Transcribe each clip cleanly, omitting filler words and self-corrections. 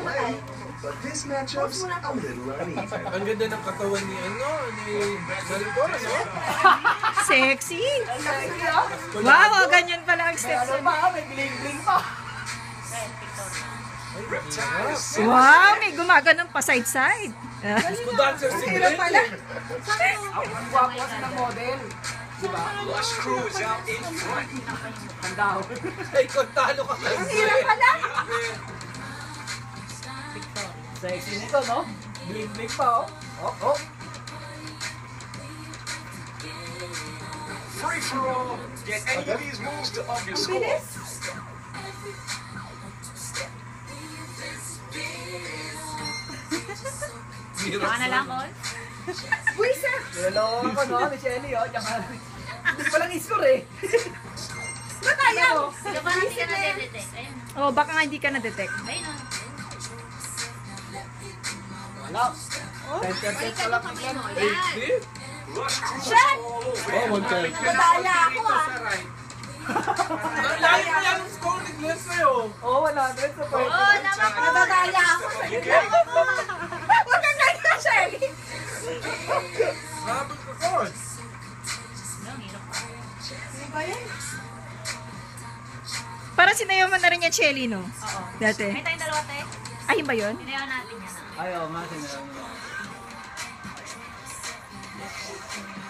play, but this matchup's a little uneven. Ang ganda ng katawan ni Maricor, no? Sexy! Wow, ganyan pala ang steps. May bling-bling pa. Wow, may gumaganon pa side-side. Disco dancer si Glenn. Ang gwapo kasi ng model. Diba? Lush crew is out in front. Handa ako. Ay, kung talo ka kay Glenn. Sexy nito, no? Bling-bling pa, oh. Oh. Free for all. Get any of these moves to up your score. Baka na lang, Col. Niloloko ko, no? Ni Shelly, oh. Tsaka, hindi pa lang i-score, eh. Ikaw ba hindi ka na-detect? Ayun. Oh, baka nga hindi ka na-detect. Ayun, oh. Wala. 10% pa lang ang yan. See? Lush crew is all over. Oh, 1-10. Nadaya ako ah. Ang layo mo yan ang score ni Glenn sa'yo. Oh, 100 sa point. Oo, naman po. Nadaya ako sa ganda. Huwag kang ganyan, Shelly. Sabi ko, Col. Ang hirap pa. Ano ba yan? Parang sinayaw mo na rin yung Shelly, no? Oo. Dati. May tayong dalawa, te. Ay, yun ba yun? Sinayaw natin yan, ah. Ay, oo nga, sinabi mo.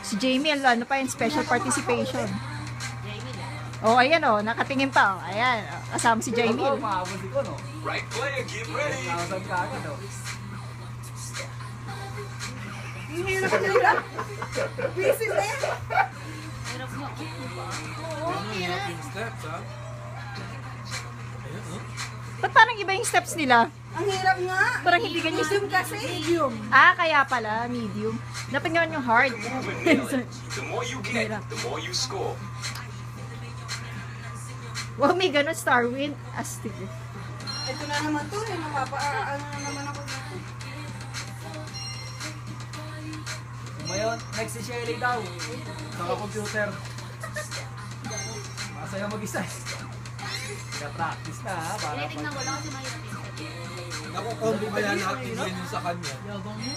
Si Jamie, ano pa yung special participation. Jamie lang. Oh, ayan oh, nakatingin pa. Oh. Ayan, oh, kasama si Jamie. Oo, mahabol si ko, no? Right player, get ready. Nakasab ka agad, oh. Hirap. Busy na yan. Hirap mo. Ano yung steps, ha? Ayun, oh. Ba't parang iba yung steps nila? Ang hirap nga. Parang hindi ganyan. Medium kasi. Medium. Ah, kaya pala, medium. Dapat nga yung hard. The more you get, the more you score. Wow, may ganun, Starwind. Astig. Ito na naman to. Ano na naman ako dito. Ngayon, next si Shelly daw. Naka-computer. Masaya mag-isa, eh. Naka-practice na, ha? Para Tinitignan ko lang kasi mahirap yun. Nakukombo kaya natin yun sa kanya. Yabang mo.